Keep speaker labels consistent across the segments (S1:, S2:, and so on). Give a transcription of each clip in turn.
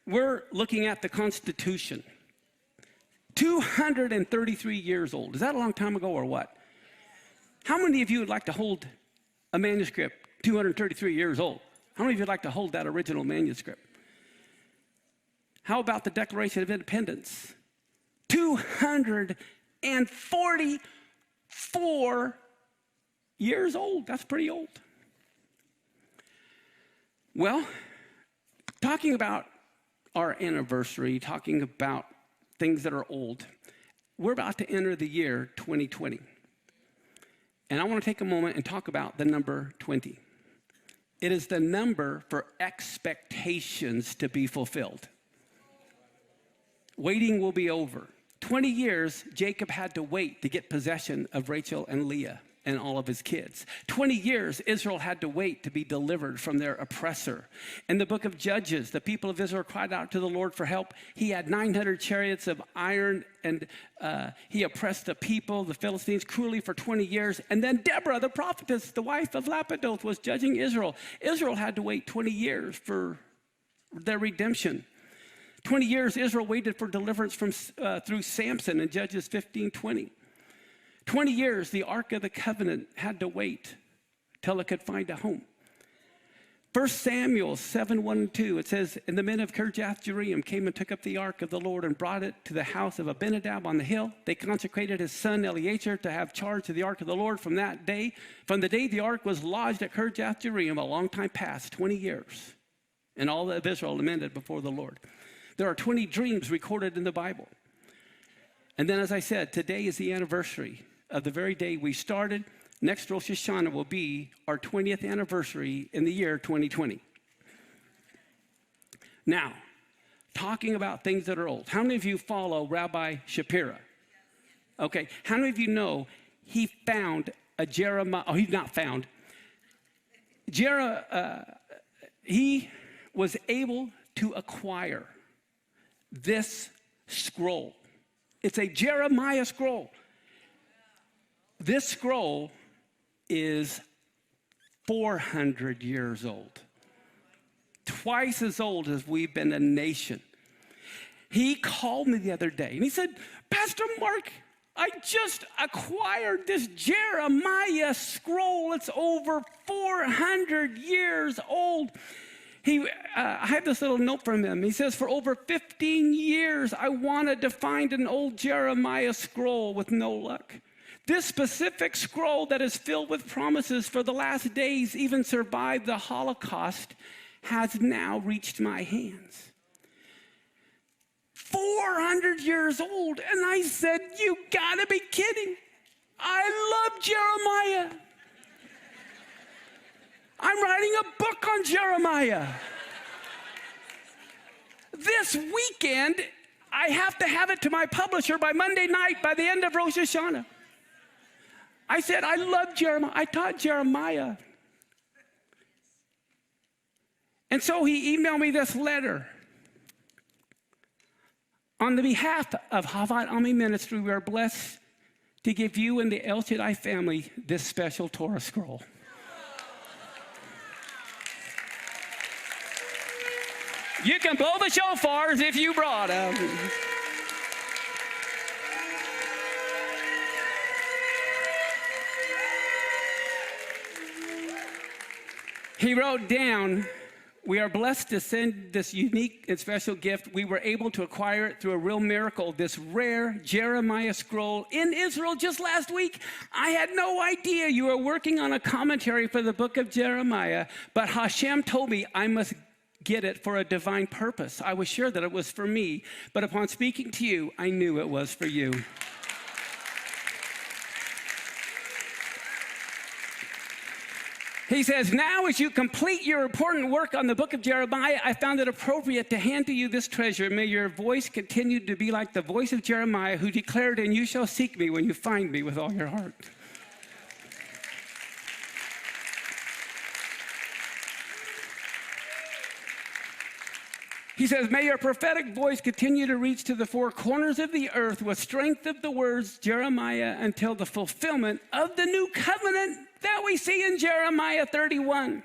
S1: we're looking at the Constitution. 233 years old. Is that a long time ago or what? How many of you would like to hold a manuscript 233 years old? How many of you would like to hold that original manuscript? How about the Declaration of Independence? 244 years old. That's pretty old. Well, talking about our anniversary, talking about things that are old, we're about to enter the year 2020. And I want to take a moment and talk about the number 20. It is the number for expectations to be fulfilled. Waiting will be over. 20 years, Jacob had to wait to get possession of Rachel and Leah and all of his kids. 20 years, Israel had to wait to be delivered from their oppressor. In the book of Judges, the people of Israel cried out to the Lord for help. He had 900 chariots of iron, and he oppressed the people, the Philistines, cruelly for 20 years. And then Deborah, the prophetess, the wife of Lapidoth, was judging Israel. Israel had to wait 20 years for their redemption. 20 years, Israel waited for deliverance through Samson in Judges 15:20. 20 years, the Ark of the Covenant had to wait till it could find a home. 1 Samuel 7:1-2, it says, and the men of Kirjath-Jearim came and took up the Ark of the Lord and brought it to the house of Abinadab on the hill. They consecrated his son Eleazar to have charge of the Ark of the Lord from the day the Ark was lodged at Kirjath-Jearim, a long time past, 20 years. And all of Israel lamented before the Lord. There are 20 dreams recorded in the Bible. And then, as I said, today is the anniversary of the very day we started. Next Rosh HaShana will be our 20th anniversary in the year 2020. Now, talking about things that are old. How many of you follow Rabbi Shapira? Okay, how many of you know he found a Jeremiah, he's not found. He was able to acquire this scroll. It's a Jeremiah scroll. This scroll is 400 years old. Twice as old as we've been a nation. He called me the other day and he said, Pastor Mark, I just acquired this Jeremiah scroll. It's over 400 years old. I had this little note from him. He says, for over 15 years, I wanted to find an old Jeremiah scroll with no luck. This specific scroll that is filled with promises for the last days, even survived the Holocaust, has now reached my hands. 400 years old. And I said, you gotta be kidding. I love Jeremiah. I'm writing a book on Jeremiah. This weekend, I have to have it to my publisher by Monday night, by the end of Rosh HaShana. I said, I love Jeremiah. I taught Jeremiah. And so he emailed me this letter. On the behalf of Ahavat Ammi Ministry, we are blessed to give you and the El Shaddai family this special Torah scroll. You can blow the shofars if you brought them. He wrote down, we are blessed to send this unique and special gift. We were able to acquire it through a real miracle, this rare Jeremiah scroll in Israel just last week. I had no idea you were working on a commentary for the book of Jeremiah, but HaShem told me I must get it for a divine purpose. I was sure that it was for me, but upon speaking to you, I knew it was for you. He says, now as you complete your important work on the book of Jeremiah, I found it appropriate to hand to you this treasure. May your voice continue to be like the voice of Jeremiah, who declared, and you shall seek me when you find me with all your heart. He says, may your prophetic voice continue to reach to the four corners of the earth with strength of the words Jeremiah until the fulfillment of the new covenant that we see in Jeremiah 31.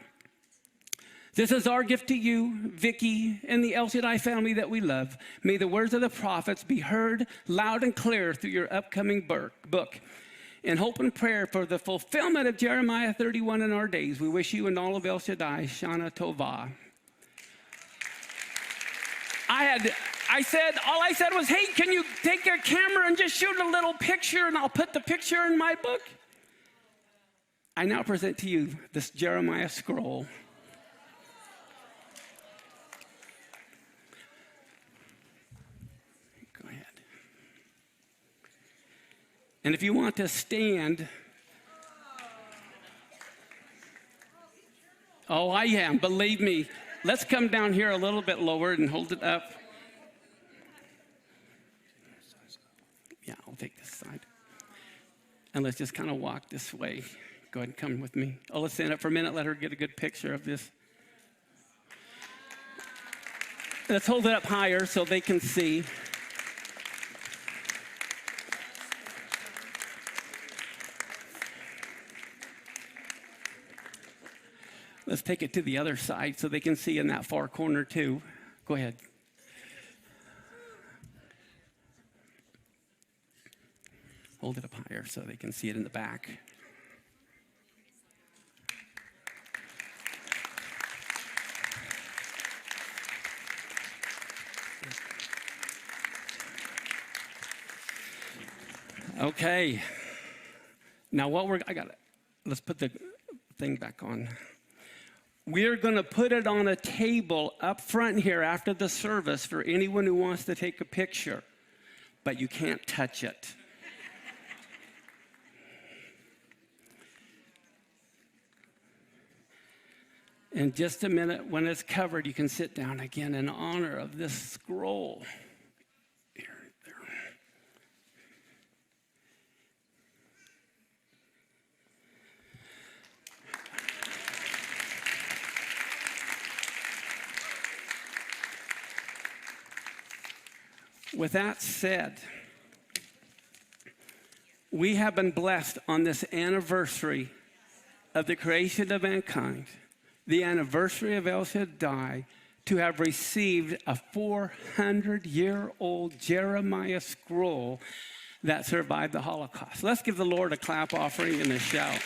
S1: This is our gift to you, Vicky, and the El Shaddai family that we love. May the words of the prophets be heard loud and clear through your upcoming book. In hope and prayer for the fulfillment of Jeremiah 31 in our days, we wish you and all of El Shaddai, Shana Tovah. All I said was, hey, can you take your camera and just shoot a little picture and I'll put the picture in my book? I now present to you this Jeremiah scroll. Go ahead. And if you want to stand, oh, I am, believe me. Let's come down here a little bit lower and hold it up. Yeah, I'll take this side. And let's just kind of walk this way. Go ahead and come with me. Oh, let's stand up for a minute. Let her get a good picture of this. Let's hold it up higher so they can see. Let's take it to the other side so they can see in that far corner too. Go ahead. Hold it up higher so they can see it in the back. Okay. Now let's put the thing back on. We're going to put it on a table up front here after the service for anyone who wants to take a picture, but you can't touch it. In just a minute, when it's covered, you can sit down again in honor of this scroll. With that said, we have been blessed on this anniversary of the creation of mankind, the anniversary of El Shaddai, to have received a 400-year-old Jeremiah scroll that survived the Holocaust. Let's give the Lord a clap offering and a shout.